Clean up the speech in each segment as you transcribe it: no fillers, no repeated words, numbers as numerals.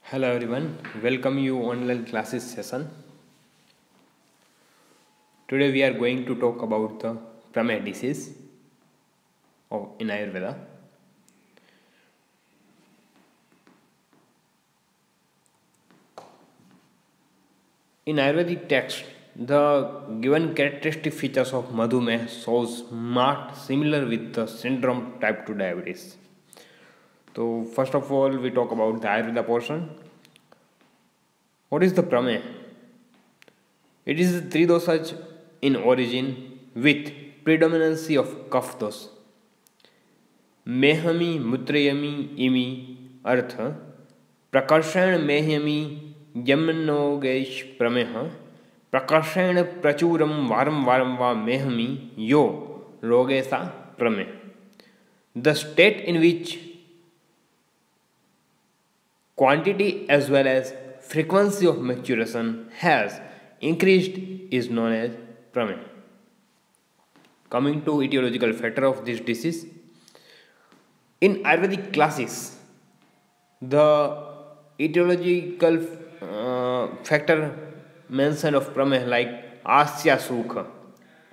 Hello everyone, welcome you online classes session. Today we are going to talk about the Prameh disease in Ayurveda. In Ayurvedic text, the given characteristic features of Madhumeh shows marked similar with the syndrome type 2 diabetes. So first of all, we talk about the Ayurveda portion. What is the Prameh? It is three dosage in origin with predominancy of कफ दोष. Mehmi मुत्रयमी Emmy अर्थ प्रकर्षण Mehmi यमनोगेश प्रमेह प्रकर्षण प्रचुरम warm warm वा मेहमी यो रोगेसा प्रमेह. The state in which quantity as well as frequency of maturation has increased is known as Prameh. Coming to etiological factor of this disease, in Ayurvedic classes, the etiological factor mentioned of Prameh like Asya Sukha,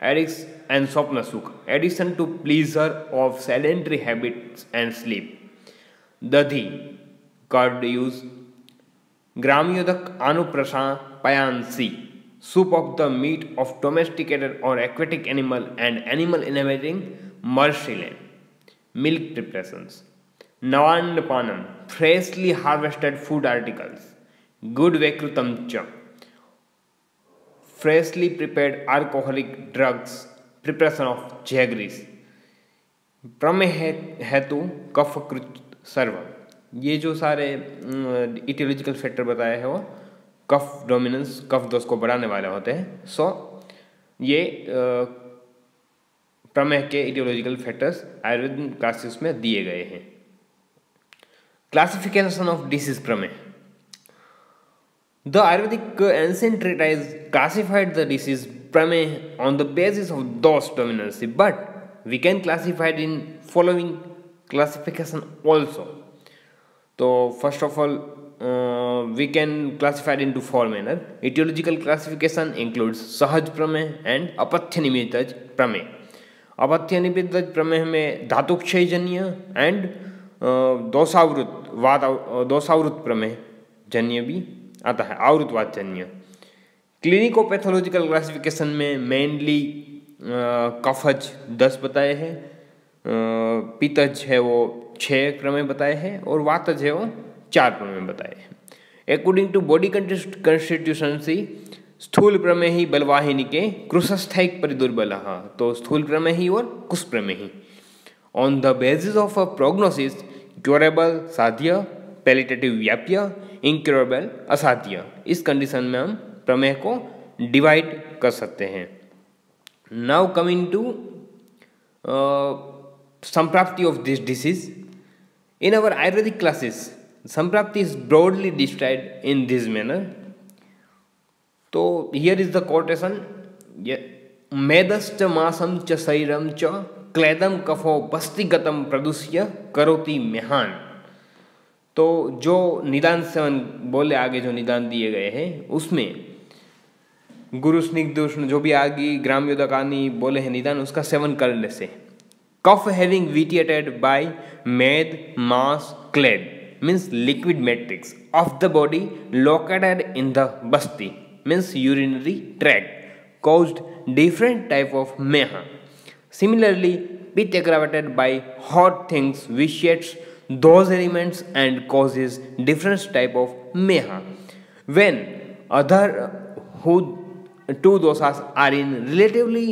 addicts and Swapna Sukha, addiction to pleasure of sedentary habits and sleep, Dadhi, curd use, Gramyodak Anuprasa Payansi, soup of the meat of domesticated or aquatic animal and animal inhabiting marshland, milk preparations, Navandapanam, freshly harvested food articles, good Vekrutam cha, freshly prepared alcoholic drugs, preparation of jaggeries, प्रमेह हेतु कफ कृत सर्व. ये जो सारे aetiological factor बताए हैं वो कफ dominance कफ दोष को बढ़ाने वाले होते हैं. सो ये प्रमेह के इटियोलॉजिकल फैक्टर्स आयुर्वेद क्लासेस में दिए गए हैं. Classification of disease prameha. The Ayurvedic ancient treatise classified the disease Prameh on the basis of those dominancy, but we can classify it in following classification also. So first of all, we can classify it into four manner. Etiological classification includes Sahaj Prameh and Apathya Nimitaj Prameh. Apathya Nimitaj Prameh में धातुक्षय जन्य and दोषावृत प्रमेह जन्य भी आता है, आवृतवाद जन्य. क्लिनिकोपैथोलॉजिकल classification में mainly कफज 10 बताए हैं, पित्तज है वो 6 प्रमेय बताए हैं और वातज है वो 4 प्रमेय बताए हैं. अकॉर्डिंग टू बॉडी कंस्टिट्यूशंसी स्थूल प्रमेही बलवाहिनी के कृशस्थैक परिदुर्बल, तो स्थूल प्रमेही और kush pramehi. On the basis of a prognosis curable sadhya, palliative व्याप्य, इनक्योरेबल असाध्य. इस कंडीशन में हम प्रमेह को डिवाइड कर सकते हैं. Now coming to samprapti of this disease. In our Ayurvedic classes samprapti is broadly described in this manner. तो हियर इज द कोटेशन. मेदश्च मासम च शरीरम च क्लेदम कफो बस्तिगतम प्रदुष्य करोति मेहान. तो जो निदान सेवन बोले आगे जो निदान दिए गए हैं उसमें गुरु स्निग्धोष्ण जो भी आगे ग्राम्योदकानी बोले हैं निदान उसका सेवन करने से कफ having vitiated by meda mamsa kleda means liquid matrix of the body located in the basti means urinary tract caused different type of meha. Similarly, pit aggravated by hot things vitiates those elements and causes different type of meha. When other who two dosas are in relatively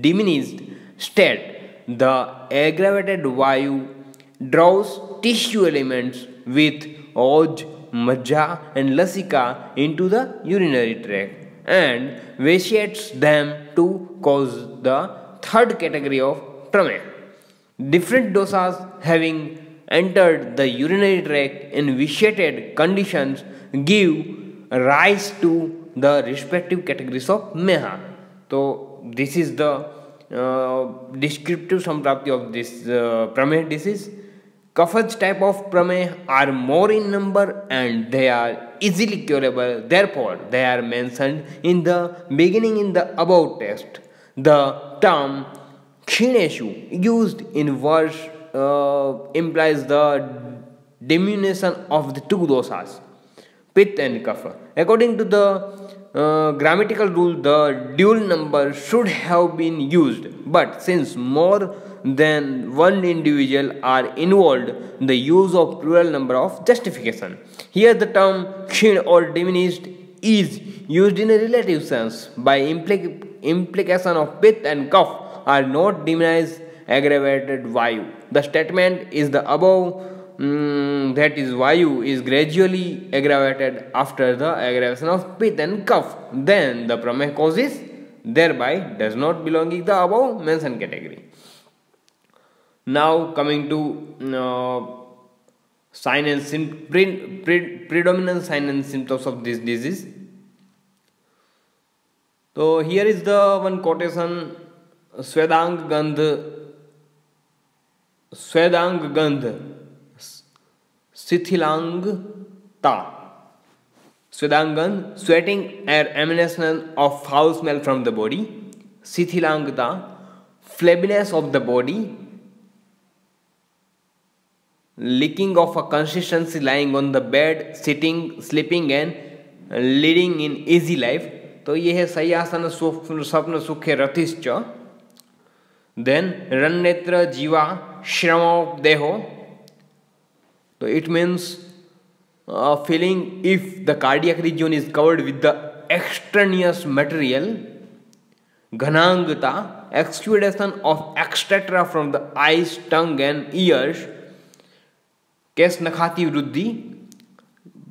diminished state, the aggravated vayu draws tissue elements with oj, majja and lasika into the urinary tract and vitiates them to cause the third category of Prameh. Different dosas having entered the urinary tract in vitiated conditions give rise to the respective categories of Meha. So this is the descriptive samprapti of this Prameh disease. Kaphaj type of prameh are more in number and they are easily curable. Therefore, they are mentioned in the beginning in the above text. The term Kshineshu used in verse implies the diminution of the two dosas, Pitta and Kapha. According to the grammatical rule, the dual number should have been used, but since more than one individual are involved, the use of plural number of justification. Here, the term kshin or diminished is used in a relative sense by implication of pith and kaph are not diminished aggravated vayu. The statement is the above that is vayu is gradually aggravated after the aggravation of pith and kaph. Then the prameh causes thereby does not belong in the above mentioned category. Now coming to sign and predominant sign and symptoms of this disease. So here is the one quotation: Svedang Gandh Sithilangta. Swedangan, sweating or emanation of foul smell from the body. Sithilangta, flabbiness of the body. Licking of a consistency lying on the bed, sitting, sleeping and leading in easy life. तो ये है सयासन स्वप्न सुखे रतिश्च. Then रन्नेत्र जीवा श्रमोपदेहो. So it means feeling if the cardiac region is covered with the extraneous material. Ghanangta, exudation of extracta from the eyes, tongue and ears. Kesh nakhati vriddhi,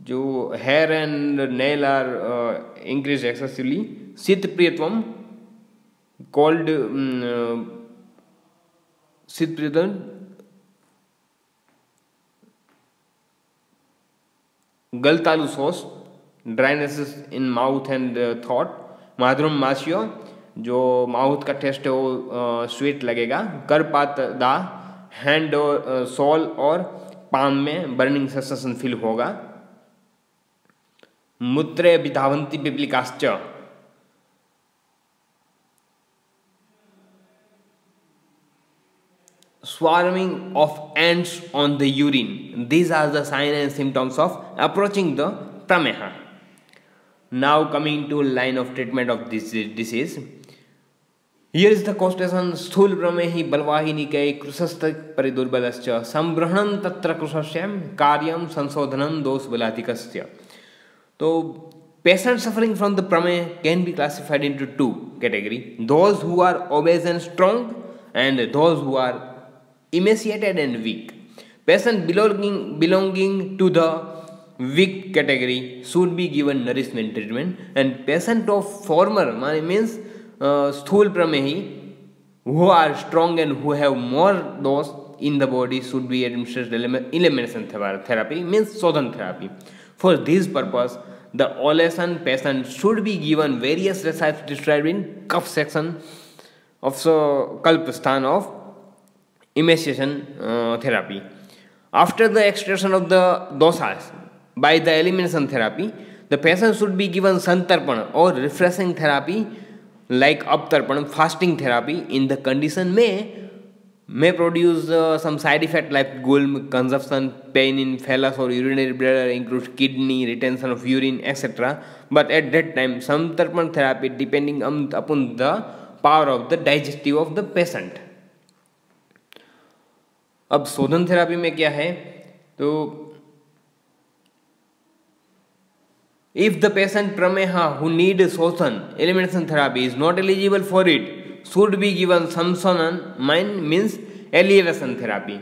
जो hair and nail are increase excessively. Sheeta priyatvam, cold sheeta priyatvam. Galatalu shosha, dryness in mouth and throat. Madhuram माशियो, जो mouth का test है वो sweet लगेगा. करपात दा, hand और सोल और पाम में बर्निंग सेंसेशन फील होगा. मूत्रे विधावंती पिपलिकाश्च, swarming of ants on the urine. These are the signs and symptoms of approaching the prameha. Now coming to line of treatment of this disease. Here is the quotation: स्थूल प्रमेहि बलवाहिनिकै कृशस्त परिदुर्बलश्च संब्रहणं तत्र कृशस्यं कार्यं संशोधनं दोष बलाधिकस्य. तो patients suffering from the prameh can be classified into two categories: those who are obese and strong and those who are emaciated and weak. Patient belonging to the weak category should be given nourishment treatment, and patient of former means स्थूल प्रमेही who are strong and who have more dose in the body should be administered elimination therapy, means Sodhan therapy. For this purpose, the Olesen patient should be given various recipes described in cuff section of Kalpasthan of emaciation therapy. After the extraction of the dosas by the elimination therapy, the patient should be given santarpan or refreshing therapy like uptarpan, fasting therapy. In the condition may produce some side effect like gulm, consumption, pain in phallus or urinary bladder, includes kidney, retention of urine, etc. But at that time, santarpan therapy depending upon the power of the digestive of the patient. अब शोधन therapy में क्या है? तो if the patient prameha who need Sodhan elimination therapy is not eligible for it, should be given Samsanan, means elevation therapy.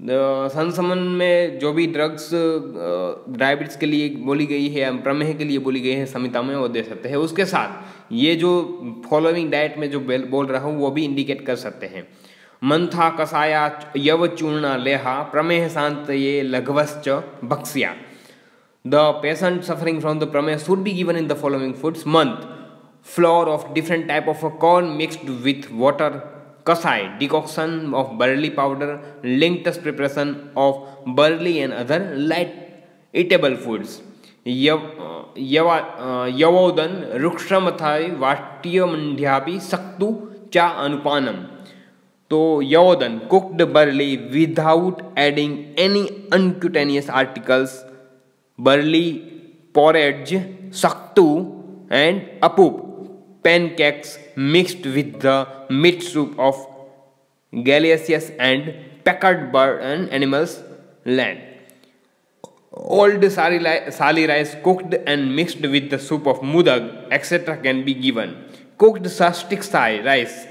संसमन में जो भी drugs diabetes के लिए बोली गई है, प्रमेह के लिए बोली गई है संहिता में, वो दे सकते हैं. उसके साथ ये जो फॉलोइंग डाइट में जो बोल रहा हूँ वो भी इंडिकेट कर सकते हैं. मंथा कसाया यव चूर्ण लेहा प्रमेह शांत ये लघवश्च भक्ष्या. The patient suffering from the prameh should be given in the following foods: month, flour of different type of corn mixed with water, kasai, decoction of barley powder, linctus preparation of barley and other light eatable foods. यवोदन रुक्षमथाई वाट्यमंध्यापि सक्तु चा अनुपानम. तो यवोदन cooked barley without adding any uncutaneous articles, barley porridge, saktu and apup, pancakes mixed with the meat soup of Galeaceous and packard bird and animals land. Old sali rice cooked and mixed with the soup of mudag, etc. can be given. Cooked sastic rice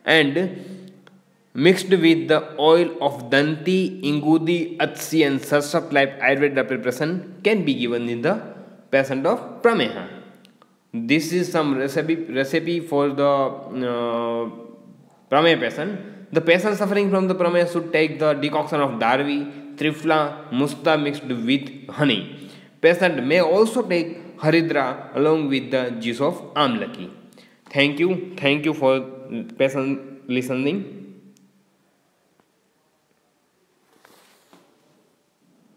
and mixed with the oil of danti, ingudi, atsi and sarsup like Ayurveda preparation can be given in the patient of prameha. This is some recipe for the prameha patient. The patient suffering from the prameha should take the decoction of darvi, trifla, musta mixed with honey. Patient may also take haridra along with the juice of amlaki. Thank you for patient listening.